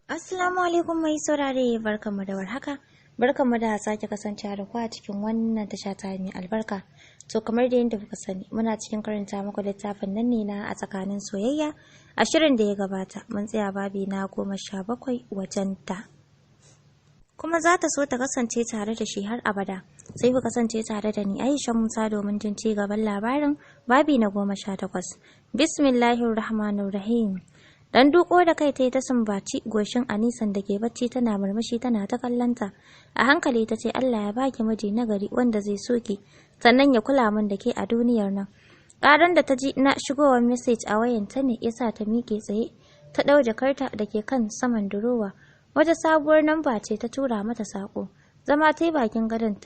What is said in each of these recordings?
Assalamu alaikum mai saurare barkanmu da warhaka. Barkanmu da sake kasancewa da ku a cikin wannan tasha ta mai albarka. To kamar da yadda kuka sani, muna cikin karanta muku littafin nan ne na a tsakanin soyayya. A shirin da ya gabata, mun tsaya babi na 17 wajenta. Kuma za ta so ta kasance tare da shi har abada. Sai ku kasance tare da ni Aisha Musa domin jin ci gaban labarin babi na 18. Bismillahirrahmanirrahim. Dan duko da kai ta yi ta sumbaci goshin Anisan da ke bacci tana murmushi tana ta kallanta. A hankali ta ce Allah ya baki miji nagari wanda zai so ki, sannan ya kula min da ke a duniyar nan. Ƙaran da ta ji na shigowar message a wayanta ne ya sa ta miƙe tsaye, ta ɗau jakarta da ke kan saman durowa. Wata sabuwar namba ce ta tura mata saƙo. Zama ta yi bakin gadon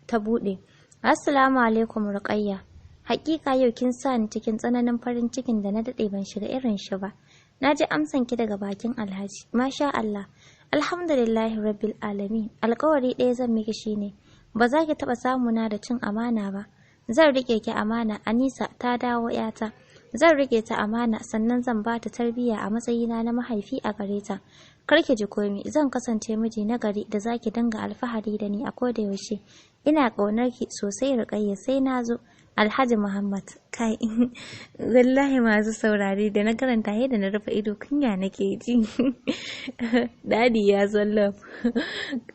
ta buɗe. Assalamu alaikum Ruqayya. Hakika yau kin sa ni cikin tsananin farin cikin da na daɗe ban shiga irin shi ba. Na ji amsanki daga bakin Alhaji. Masha Allah. Alhamdulillahi Rabbil Alamin. Alƙawari ɗaya zan miki shine ba za ki taɓa samuna da cin amana ba. Zan riƙe ki amana. Anisa ta dawo ƴata. Zan riƙe ta amana sannan zan ba ta tarbiyya a matsayina na mahaifi a gare ta. Kar ki ji komi, zan kasance miji na gari da za ki dinga alfahari da ni a koda yaushe. Ina ƙaunar ki sosai Ruqayya, sai na zo. Alhaji Muhammad. Kai wallahi masu saurare da na karanta yadda na rufe ido kunya nake ji. Dadi ya zalla.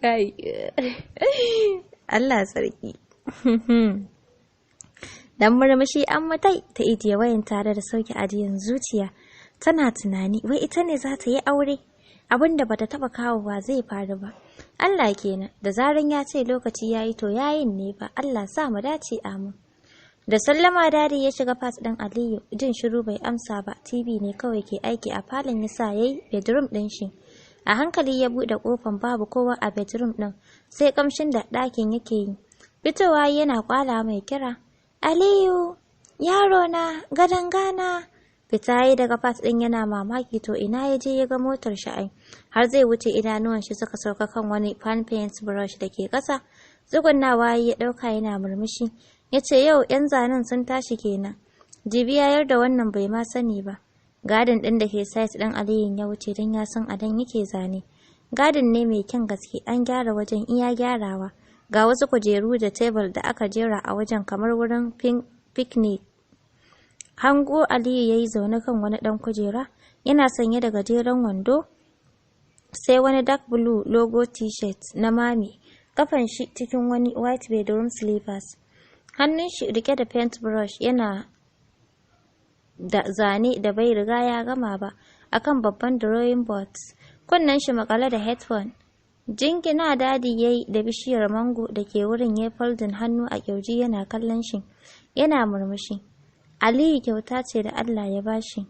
Kai Allah sarki. Dan murmushi an matai ta ijiye wayan tare da sauke ajiyan zuciya. Tana tunani wai ita ne za ta yi aure. Abinda bata taba kawowa zai faru ba. Allah kenan, da zaran ya ce lokaci yayi to yayin ne ba. Allah sa mu dace amin. Da sallama dadi ya shiga fat ɗin Aliyu, jin shiru bai amsa ba, TV ne kawai ke aiki a falon yasa yayi bedroom ɗin shi. A hankali ya buɗe ƙofan babu kowa a bedroom ɗin, sai kamshin da ɗakin yake yi. Fitowa yana kwala mai kira, Aliyu, yaro na, gadon gana. Fita yi daga fat ɗin yana mamaki to ina ya je ya ga motar sha'ai. Har zai wuce idanuwan shi suka sauka kan wani fan paint brush da ke ƙasa. Tsugunnawa ya ɗauka yana murmushi. Ya ce yau 'yan zanen sun tashi kenan. Jibi ya yarda wannan bai ma sani ba. Gadin ɗin da ke site ɗin Aliyun ya wuce don ya san adan yake zane. Gadin ne mai kyan gaske, an gyara wajen iya gyarawa. Ga wasu kujeru da tebur da aka jera a wajen kamar wurin picnic. Hango Aliyu ya yi zaune kan wani ɗan kujera, yana sanye da gajeren wando, sai wani dark blue logo t-shirt na mami, kafan shi cikin wani white bedroom slippers. Hannun shi rike da paintbrush yana da zane da bai riga ya gama ba akan babban drawing board. Kunnen shi makale da headphone. Jingina dadi yayi da bishiyar mango da ke wurin ya foldin hannu a kirji yana kallon shi. Yana murmushi. Aliyu kyauta ce da Allah ya bashi.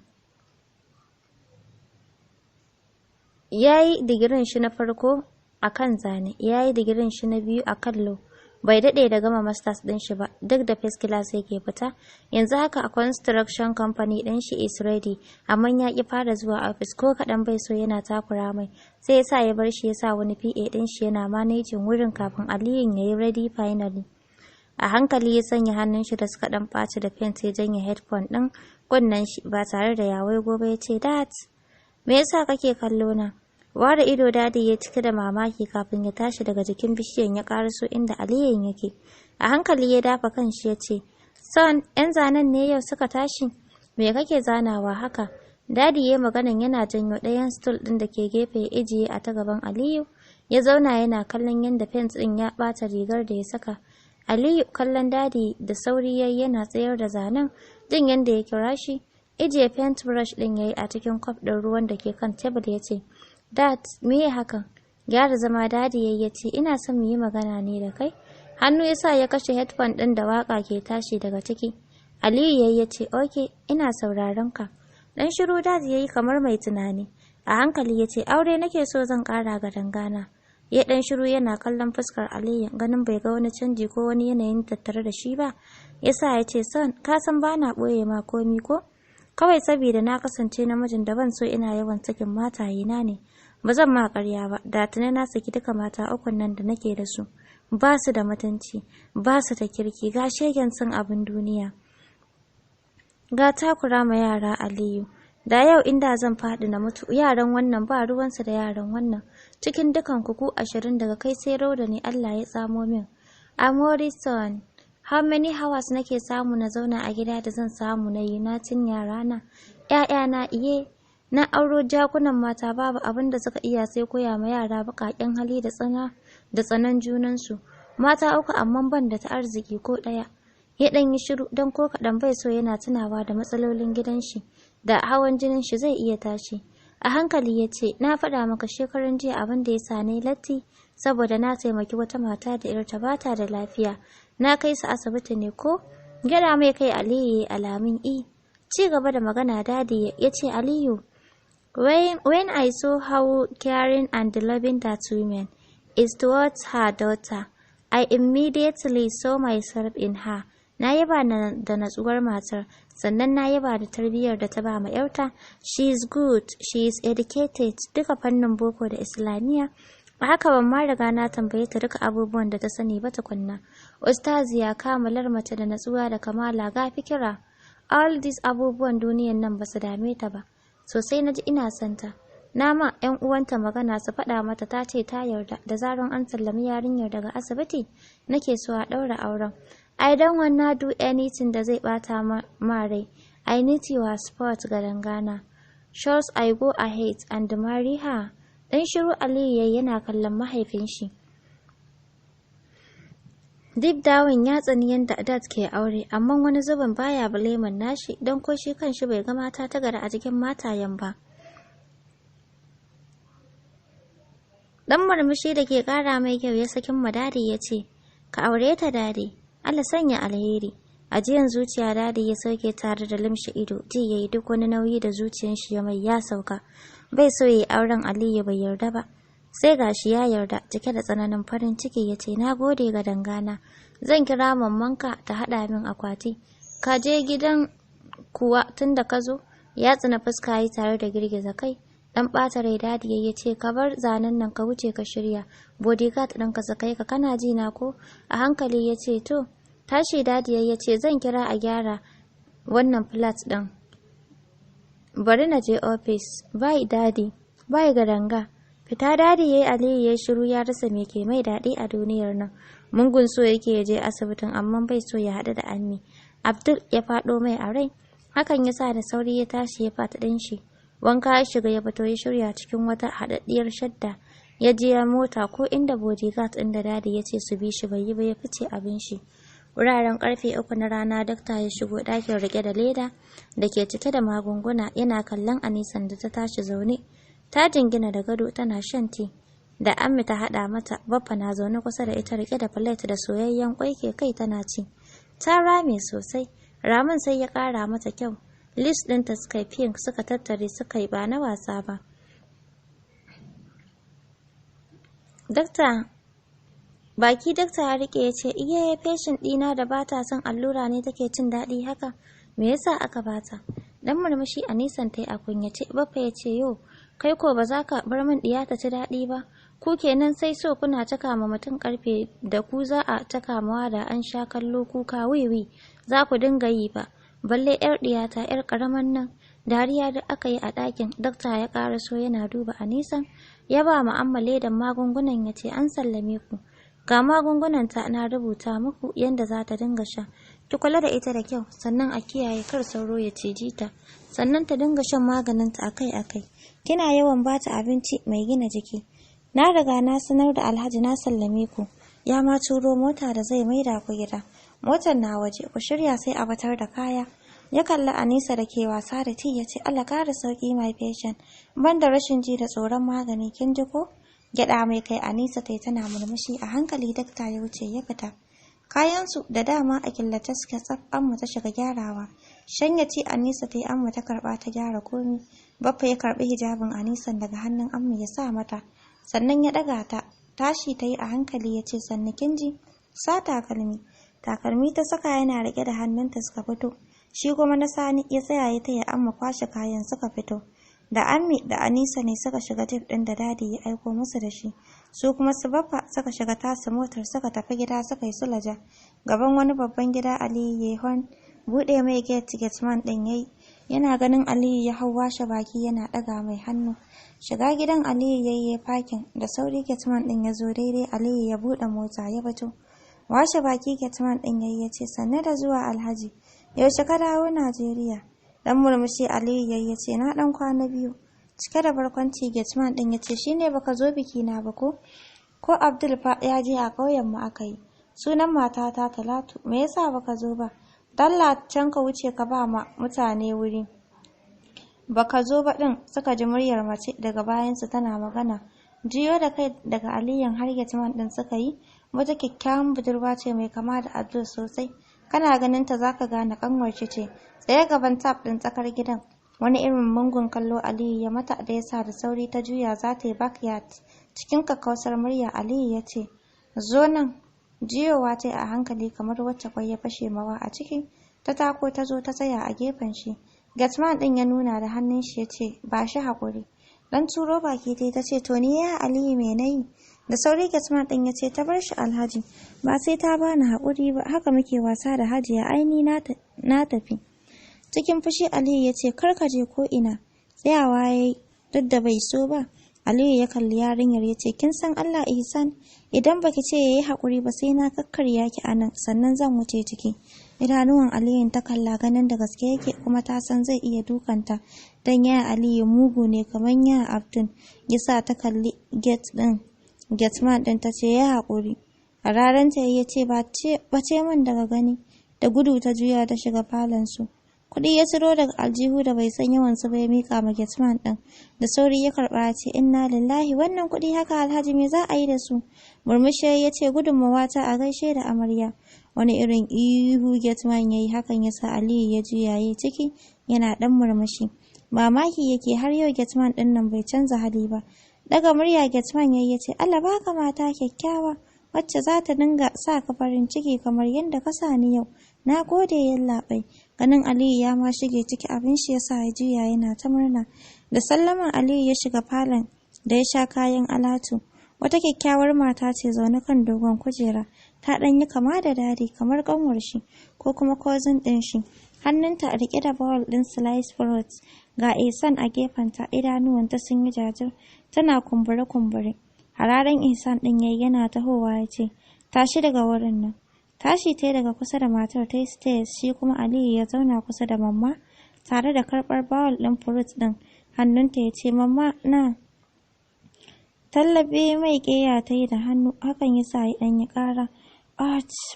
Yayi digirin shi na farko akan zane, yayi digirin shi na biyu akan law. Bai daɗe da gama masters ɗin shi ba, duk da first class yake fita. Yanzu haka a construction company ɗin shi is ready, amma ya ƙi fara zuwa office ko kaɗan bai so yana takura mai. Sai yasa ya bar shi yasa wani PA ɗin shi yana managing wurin kafin Aliyun ya yi ready finally. A hankali ya sanya hannun shi da suka ɗan ɓaci da paint ya janye headphone ɗin kunnen shi ba tare da ya waigo ba ya ce, Dad, me yasa kake kallo na? Ware ido dadi ya cike da mamaki kafin ya tashi daga jikin bishiyan ya karaso inda Aliyun yake. A hankali ya dafa kanshi ya ce, Son, 'yan zanen ne yau suka tashi? Me kake zanawa haka? Dadi ya maganan yana janyo ɗayan stool ɗin da ke gefe ya ijiye a ta gaban Aliyu. Ya zauna yana kallon yadda fence ɗin ya ɓata rigar da ya saka. Aliyu kallon dadi da sauri yayi yana tsayar da zanen, jin yadda ya kira shi. Ijiye paintbrush ɗin yayi a cikin kwaf ɗin ruwan da ke kan tebur ya ce, Dad, me ya hakan? Gyara zama dadi yayi ya ce, ina son mu yi magana ne da kai. Hannu ya sa ya kashe headphone ɗin da waka ke tashi daga ciki. Aliyu yayi ya ce, okay, ina sauraron ka. Dan shiru dadi yayi kamar mai tunani. A hankali ya ce, aure nake so zan ƙara ga dangana. Ya dan shiru yana kallon fuskar Aliyu, ganin bai ga wani canji ko wani yanayin tattare da shi ba. Yasa ya ce, son, ka san bana ɓoye ma komi ko? Kawai saboda na kasance namijin da ban so ina yawan sakin matayena ne. Ba zan ma ƙarya ba, da tuni na saki duka mata ukun nan da nake da su. Ba su da mutunci, ba su da kirki, ga shegen son abin duniya. Ga takura ma yara Aliyu. Da yau inda zan faɗi na mutu, yaran wannan ba ruwansa da yaran wannan. Cikin dukan ku 20 daga kai sai Rauda ne Allah ya tsamo min. A Morrison, how many hours nake samu na zauna a gida da zan samu na yi natin yarana? ‘Ya'yana iye, na auro jakunan mata babu abin da suka iya sai koya ma yara baƙaƙen hali da tsanan junansu. Mata 3 amma ban da ta arziki ko ɗaya. Ya ɗan yi shiru don ko kaɗan bai so yana tunawa da matsalolin gidan shi. Da hawan jinin shi zai iya tashi. A hankali ya ce, na faɗa maka shekaran jiya abin da ya sa ni latti, saboda na taimaki wata mata da ‘yarta ba ta da lafiya. Na kai su asibiti ne ko? Gyada mai kai Aliyu alamin Ci gaba da magana dadi ya ce Aliyu, when I saw how caring and loving that woman is towards her daughter, I immediately saw myself in her. Na yaba da natsuwar matar, sannan na yaba da tarbiyyar da ta ba ma ‘yarta. She is good, she is educated, duka fannin boko da Islamiyya. A haka ban ma riga na tambaye ta duka abubuwan da ta sani ba tukunna. Ustaziya kamalar mace da natsuwa da kamala ga fikira. All these abubuwan duniyan nan ba su dame ta ba. Sosai na ji ina santa. Na ma ‘yan uwanta magana su faɗa mata ta ce ta yarda da zaron an sallami yarinyar daga asibiti nake so a ɗaura auren. I don't wanna do anything da zai ɓata ma rai. I need your support ga dangana. Should I go ahead and marry her? Dan shiru Aliyu yana kallon mahaifin shi. Deep down ya tsani yanda dad ke aure, amma wani zubin baya baleman nashi don ko shi kanshi bai ga mata ta gari a cikin matayen ba. Dan murmushi da ke kara mai kyau ya sakin ma dadi ya ce, ka aure ta dadi, Allah sanya alheri. Ajiyan zuciya dadi ya sauke tare da limshi ido, ji yayi duk wani nauyi da zuciyan shi ya mai ya sauka. Bai so yayi auren Aliyu bai yarda ba. Sai gashi ya yarda, cike da tsananin farin ciki ya ce, na gode ga dangana. Zan kira mammanka ta haɗa min akwati. Ka je gidan kuwa tun da ka zo? Ya tsina fuska yi tare da girgiza kai. Dan ɓata rai dadi ya ce, ka bar zanen nan ka wuce ka shirya. Bodyguard ɗin ka sakai ka kana ji na ko? A hankali ya ce, to. Tashi dadi ya ce, zan kira a gyara wannan flat ɗin. Bari na je office. Bye dadi. Bye ga danga. Fita dadi yayi Aliyu ya shiru ya rasa me ke mai daɗi a duniyar nan. Mungun so yake ya je asibitin amma bai so ya haɗu da Ammi. Abdul ya faɗo mai a rai. Hakan ya sa da sauri ya tashi ya fata ɗin shi. Wanka ya shiga ya fito ya shirya cikin wata haɗaɗɗiyar shadda. Ya je ya mota ko inda bodyguard ɗin da dadi ya ce su bi shi bai yi ba ya fice abin shi. Wuraren karfe 3 na rana dakta ya shigo ɗakin rike da leda da ke cike da magunguna yana kallon Anisan da ta tashi zaune. Ta jingina da gado tana shan ti. Da Ammi ta haɗa mata, Baffa na zaune kusa da ita rike da plate da soyayyen kwai ke kai tana ci. Ta rame sosai, ramin sai ya ƙara mata kyau. Lips ɗinta suka yi pink suka tattare suka yi ba na wasa ba. Baki dakta ya rike ya ce, iye patient ɗina da bata son allura ne take cin daɗi haka? Me yasa aka bata? Dan murmushi a nisan ta yi a kunyace, Baffa ya ce, yo, kai ko ba za ka bar min ɗiya ta ci daɗi ba? Ku kenan sai so kuna caka ma mutum karfe da ku za a caka mawa da an sha kallo kuka wiwi za ku dinga yi ba. Balle yar ɗiyata yar ƙaraman nan. Dariya da aka yi a ɗakin, dakta ya ƙara so yana duba a nisan, ya ba Amma ledan magungunan ya ce an sallame ku. Ga magungunan ta na rubuta muku yanda za ta dinga sha. Ki kula da ita da kyau, sannan a kiyaye kar sauro ya ciji ta, sannan ta dinga shan maganinta akai-akai. Kina yawan bata abinci mai gina jiki. Na riga na sanar da Alhaji na sallame ku. Ya ma turo mota da zai maida ku gida. Motar na waje, ku shirya sai a batar da kaya. Ya kalli Anisa da ke wasa da ti ya ce, Allah kara sauki my patient. Ban da rashin ji da tsoron magani kin ji ko? Gyaɗa mai kai Anisa tai tana murmushi a hankali dakta ya wuce ya fita. Kayansu da dama a killace suke tsaf Amma ta shiga gyarawa. Shanya ce Anisa ta yi Amma ta karɓa ta gyara komi. Baffa ya karɓi hijabin Anisan daga hannun Amma ya sa mata. Sannan ya ɗaga ta. Tashi ta yi a hankali ya ce sannu kin ji? Sa takalmi. Takalmi ta saka yana riƙe da hannunta suka fito. Shi kuma na Sani ya tsaya ya taya Amma kwashe kayan suka fito. Da Ammi da Anisa ne suka shiga tif ɗin da dadi ya aiko musu da shi. Su kuma su Baffa suka shiga tasu motar suka tafi gida suka yi sulaja. Gaban wani babban gida Aliyu Yehon buɗe mai gate man ɗin yayi. Yana ganin Aliyu ya hau washe baki yana ɗaga mai hannu. Shiga gidan Aliyu yayye fakin da sauri Getman ɗin ya zo daidai Aliyu ya buɗe mota ya fito. Washe baki Getman ɗin yayi ya ce sanne da zuwa Alhaji. Yaushe ka dawo Najeriya? Dan murmushi Aliyu yayi ya ce na ɗan kwana biyu. Cike da barkwanci Getman ɗin ya ce shine baka zo biki na ba ko? Ko Abdul fa ya je a ƙauyen mu aka yi. Sunan matata Talatu. Me yasa baka zo ba? Dalla can ka wuce ka ba ma mutane wuri. Baka zo ba ɗin suka ji muryar mace daga bayansu tana magana. Jiyo da kai daga Aliyun har Getman ɗin suka yi. Wata kyakkyawan budurwa ce mai kama da Abdul sosai. Kana ganin ta zaka gane kanwarci ce. Tsaye gaban tab ɗin tsakar gidan. Wani irin mungun kallo Aliyu ya mata da yasa da sauri ta juya za ta yi backyard. Cikin kakkausar murya Aliyu ya ce, zo nan. Jiyowa ta a hankali kamar wacce kwai ya fashe mawa a ciki. Ta tako ta zo ta tsaya a gefen shi. Getman ɗin ya nuna da hannun shi ya ce, ba shi haƙuri. Dan turo baki ta ce, to ni ya Aliyu me nayi? Da sauri Getman ɗin ya ce, ta bar shi Alhaji. Ba sai ta bani haƙuri ba, haka muke wasa da Hajiya, aini na tafi. Cikin fushi Aliyu ya ce, kar ka je ko ina. Tsayawa yayi duk da bai so ba. Aliyu ya kalli yarinyar ya ce, kin san Allah Ihsan, idan baki ce yayi haƙuri ba sai na kakkarya ki anan, sannan zan wuce ciki. Idanuwan Aliyu ta kalla ganin da gaske yake kuma ta san zai iya dukanta. Dan ya Aliyu mugu ne kamar ya Abdul. Yasa ta kalli Getman ɗin ta ce ya haƙuri. A raranta ya ce bace min daga gani. Da gudu ta juya ta shiga falon su. Kuɗi ya ciro daga aljihu da bai san yawan su ba ya mika ma Getman ɗin. Da sauri ya karɓa ya ce inna lillahi wannan kuɗi haka Alhaji me za a yi da su? Murmushi ya ce gudunmawa ta a gaishe da amarya. Wani irin ihu Getman ya yi hakan ya sa Aliyu ya juya ya ciki yana ɗan murmushi. Mamaki yake har yau Getman ɗin nan bai canza hali ba. Daga murya Getman ya ce Allah baka mata kyakkyawa wacce za ta dinga sa ka farin ciki kamar yadda ka sa ni yau. Na gode yallaɓai. Ganin Aliyu ya ma shige ciki abin shi yasa ya juya yana ta murna. Da sallaman Aliyu ya shiga falon da ya sha kayan alatu. Wata kyakkyawar mata ce zaune kan dogon kujera. Ta ɗan yi kama da dadi kamar ƙanwar shi ko kuma cousin ɗin shi. Hannunta a riƙe da bowl ɗin slice fruits. Ga Ihsan a gefenta idanuwanta sun yi jajir. Tana kumbure-kumbure. Hararen Ihsan ɗin yayi yana tahowa ya ce, tashi daga wurin nan. Tashi ta daga kusa da matar ta yi stairs shi kuma Aliyu ya zauna kusa da mamma tare da karɓar bawul ɗin fruit ɗin. Hannunta ya ce, mamma na. Tallabe mai ƙeya ta yi da hannu hakan ya sa ya ɗan yi ƙara.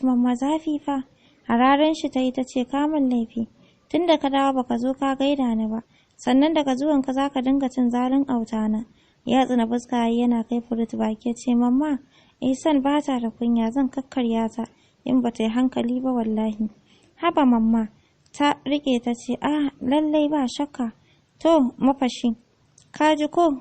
Mamma zafi fa. Hararen shi ta yi ta ce, kamun laifi. Tun da ka dawo baka zo ka gaida ni ba. Sannan daga zuwanka za ka dinga cin zalin autana. Ya tsina fuska yana kai fruit baki ya ce, mamma, Ihsan ba ta da kunya zan kakkarya ta. In ba ta yi hankali ba wallahi. Haba mamma, ta rike ta ce, lallai ba shakka. To, mafashi, ka ji ko?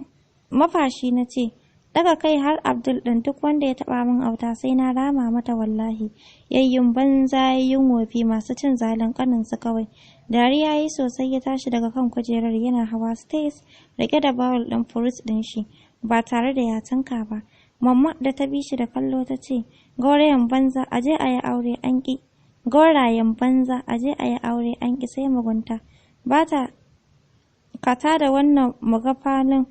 Mafashi na ce, daga kai har Abdul ɗin duk wanda ya taɓa min auta sai na rama mata wallahi. Yayyun banza yayyun wofi masu cin zalin ƙaninsu kawai. Dariya yi sosai ya tashi daga kan kujerar yana hawa stairs rike da bawul ɗin fruit ɗin shi ba tare da ya tanka ba. Mamma da ta bi shi da kallo ta ce, gaurayen banza aje a yi aure an ƙi. Gaurayen banza aje a yi aure an ƙi sai mugunta. Ba ta kata da wannan mugafalin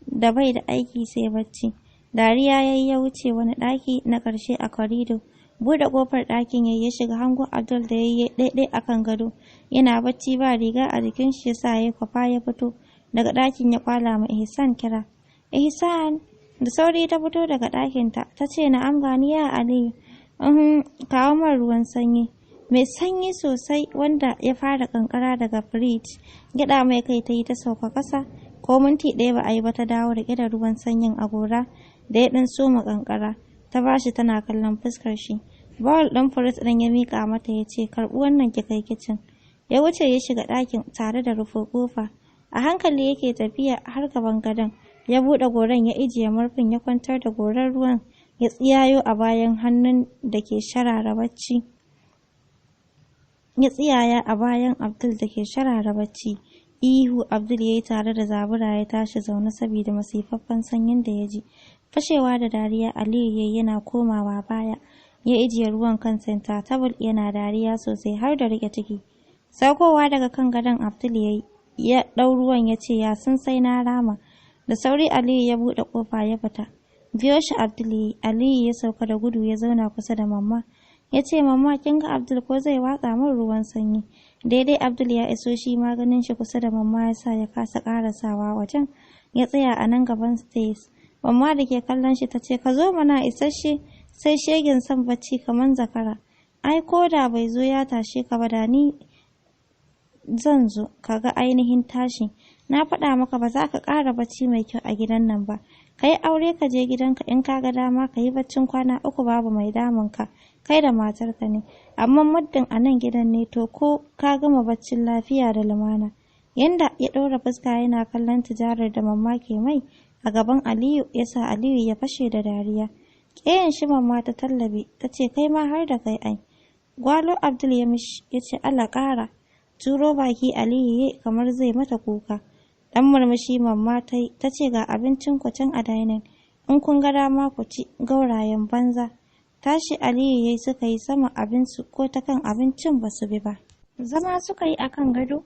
da bai da aiki sai bacci. Dariya yayi ya wuce wani ɗaki na ƙarshe a korido. Buɗe ƙofar ɗakin yayi ya shiga hango Abdul da yayi ɗaiɗai akan gado. Yana bacci ba riga a jikin shi yasa ya kwafa ya fito. Daga ɗakin ya kwala ma Ihsan kira. Ihsan, da sauri ta fito daga ɗakinta. Ta ce na'am gani ya Aliyu. Kawo min ruwan sanyi. Mai sanyi sosai wanda ya fara kankara daga firij. Gyaɗa mai kai ta yi ta sauka ƙasa. Ko minti ɗaya ba a yi ba ta dawo riƙe da ruwan sanyin a gora da ya ɗan soma kankara. Ta bashi tana kallon fuskar shi. Bawul ɗin firij ɗin ya miƙa mata ya ce karɓi wannan ki kai kicin. Ya wuce ya shiga ɗakin tare da rufe ƙofa. A hankali yake tafiya har gaban gadon. Ya buɗe goran ya ijiye murfin ya kwantar da goran ruwan ya tsiyayo a bayan hannun da ke sharara bacci. Ya tsiyaya a bayan Abdul da ke sharara bacci. Ihu Abdul ya yi tare da zabura ya tashi zaune saboda masifaffen sanyin da ya ji. Fashewa da dariya Aliyu yana komawa baya. Ya ijiye ruwan kan senta tabul yana dariya sosai har da rike ciki. Saukowa daga kan gadon Abdul ya ɗau ruwan ya ce ya sun sai na rama. Da sauri Aliyu ya buɗe ƙofa ya fita. Biyo shi Abdul Aliyu ya sauka da gudu ya zauna kusa da mamma. Ya ce mamma kin ga Abdul ko zai watsa min ruwan sanyi. Daidai Abdul ya iso shi ma ganin shi kusa da mamma ya sa ya kasa ƙarasawa wajen. Ya tsaya a nan gaban stairs. Mamma da ke kallon shi ta ce ka zo mana isasshe sai shegen son bacci kaman zakara. Ai ko da bai zo ya tashe ka ba da ni zan zo ka ga ainihin tashi. Na faɗa maka ba za ka ƙara bacci mai kyau a gidan nan ba. Ka yi aure ka je gidanka in ka ga dama ka yi baccin kwana 3 babu mai damun ka. Kai da matarka ne. Amma muddin a nan gidan ne to ko ka gama baccin lafiya da lumana. Yanda ya ɗora fuska yana kallon tijarar da mamma ke mai a gaban Aliyu ya sa Aliyu ya fashe da dariya. Ƙeyan shi mamma ta tallabe ta ce kai ma har da kai ai. Gwalo Abdul ya mishi ya ce Allah ƙara. Turo baki Aliyu kamar zai mata kuka. Dan murmushi mamma ta ce ga abincin ku can a dining. In kun ga dama ku ci gaurayen banza. Tashi Aliyu yayi suka yi sama abinsu ko ta kan abincin ba su bi ba. Zama suka yi akan gado.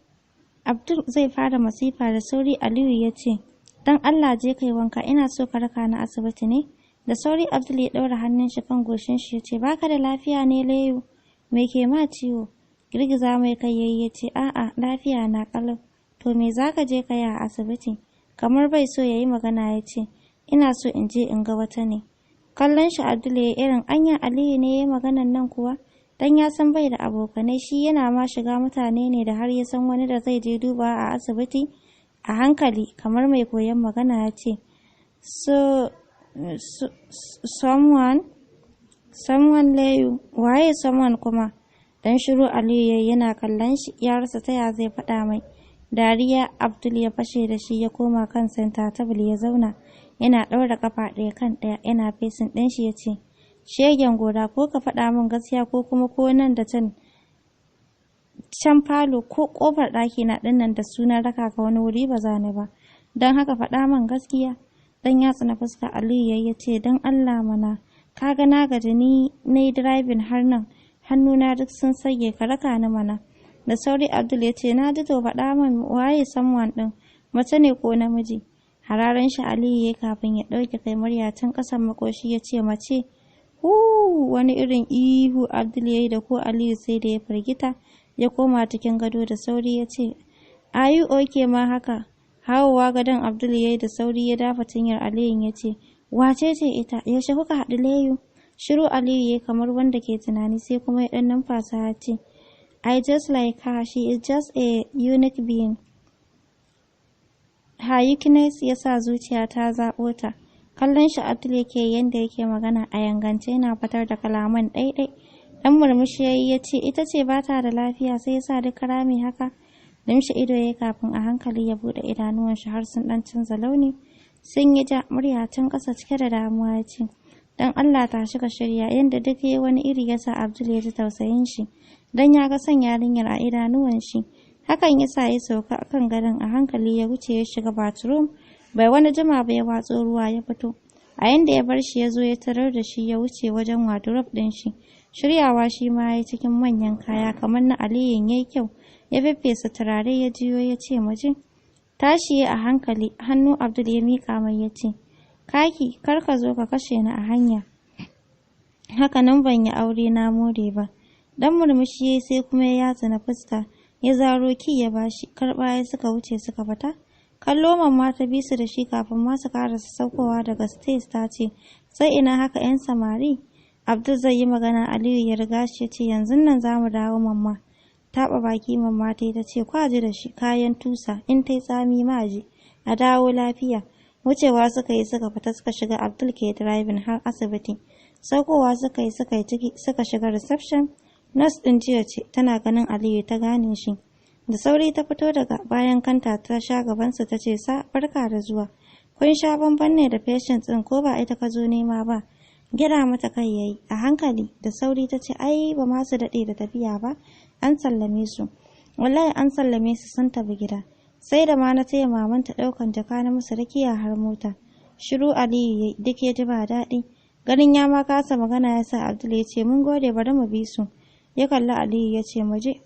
Abdul zai fara masifa da sauri Aliyu ya ce, dan Allah je kai wanka ina so ka raka na asibiti ne. Da sauri Abdul ya ɗaura hannun shi kan goshin shi ya ce baka da lafiya ne Leyu? Me ke ma ciwo? Girgiza mai kai yayi ya ce a'a lafiya na kalau. To me zaka je kai a asibiti? Kamar bai so yayi magana ya ce ina so in je in ga wata ne. Kallon shi Abdul ya irin anya Aliyu ne yayi maganan nan kuwa? Dan ya san bai da abokanai shi yana ma shiga mutane ne da har ya san wani da zai je duba a asibiti. A hankali kamar mai koyon magana ya ce someone Leyu waye someone kuma? Dan shiru Aliyu yana kallon shi ya rasa taya zai faɗa mai. Dariya Abdul ya fashe da shi ya koma kan center table ya zauna yana ɗaura kafa ɗaya kan ɗaya yana fesin ɗin shi ya ce shegen gora ko ka faɗa min gaskiya ko kuma ko nan da can falo ko ƙofar ɗaki na ɗinnan da sunan raka ka wani wuri ba za ni ba. Don haka faɗa min gaskiya. Dan yatsa na fuska Aliyu ya ce don Allah mana ka ga na gaji ni na driving har nan hannuna duk sun sage ka raka ni mana. Da sauri Abdul ya ce na ji to faɗa min waye someone ɗin mace ne ko namiji. Hararen shi Aliyu kafin ya ɗauke kai murya can ƙasan makoshi ya ce mace. Wani irin ihu Abdul yayi da ko Aliyu sai da ya firgita ya koma cikin gado da sauri ya ce ayu oke ma haka. Hawowa gadon Abdul yayi da sauri ya dafa cinyar Aliyu ya ce wace ce ita yaushe kuka haɗu Leyu? Shiru Aliyu yayi kamar wanda ke tunani sai kuma ya ɗan numfasa ya ce I just like her, she is just a unique being. Her uniqueness ya sa zuciya ta zaɓo ta. Kallon shi Abdul yake yanda yake magana a yangance yana fitar da kalaman ɗaiɗai. Dan murmushi ya ce ita ce ba ta da lafiya sai ya sa duka rami haka. Limshi ido yayi kafin a hankali ya buɗe idanuwan shi har sun ɗan canza launi. Sun yi ja murya can ƙasa cike da damuwa ya ce dan Allah ta shiga shirya yanda duk yayi wani iri ya sa Abdul ya ji tausayin shi. Dan ya ga son yarinyar a idanuwan shi. Hakan ya sa ya sauka akan gadon a hankali ya wuce ya shiga bathroom. Bai wani jima ba ya watso ruwa ya fito. A yanda ya bar shi ya zo ya tarar da shi ya wuce wajen wardrobe ɗin shi. Shiryawa shi ma ya cikin manyan kaya kamar na Aliyun yayi kyau. Ya feffesa turare ya jiyo ya ce muje. Tashi a hankali hannu Abdul ya miƙa mai ya ce kaki kar ka zo ka kashe ni a hanya. Haka nan ban yi aure na more ba. Dan murmushi yayi sai kuma ya yatsa na fuska. Ya zaro ki ya bashi karɓa ya suka wuce suka fita. Kallo mamma ta bi su da shi kafin ma su karasa saukowa daga stage ta ce sai ina haka yan samari. Abdul zai yi magana Aliyu ya riga shi ya ce yanzu nan za mu dawo mamma. Taɓa baki mamma ta yi ta ce kwaji da shi kayan tusa in ta yi tsami maji a dawo lafiya. Wucewa suka yi suka fita suka shiga Abdul ke driving har asibiti. Saukowa suka yi ciki suka shiga reception. Nurse ɗin jiya ce tana ganin Aliyu ta gane shi. Da sauri ta fito daga bayan kanta ta sha gabansa ta ce sa barka da zuwa. Kun sha bamban ne da patient ɗin ko ba ita ka zo nema ba. Gira mata kai yayi a hankali da sauri ta ce ai ba ma su daɗe da tafiya ba an sallame su. Wallahi an sallame su sun tafi gida. Sai da ma na taya mamanta ɗaukan jaka na musu rakiya har mota. Shiru Aliyu yayi duk ya ji ba daɗi. Ganin ya ma kasa magana ya sa Abdul ya ce mun gode bari mu bi su. Ya kalli Aliyu ya ce muje.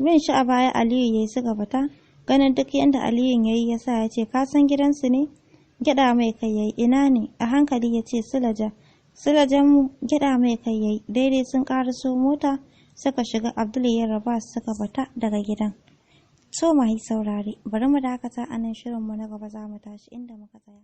Bin shi a baya Aliyu yayi suka fita, ganin duk yanda Aliyun yayi yasa ya ce ka san gidansu ne? Gyaɗa mai kai yayi, ina ne? A hankali ya ce Sulaja. Sulajan mu, gyaɗa mai kai yayi, daidai sun ƙaraso mota suka shiga. Abdul ya raba suka fita daga gidan. So mai saurare, bari mu dakata anan, shirin mu na gaba za mu tashi inda muka tsaya.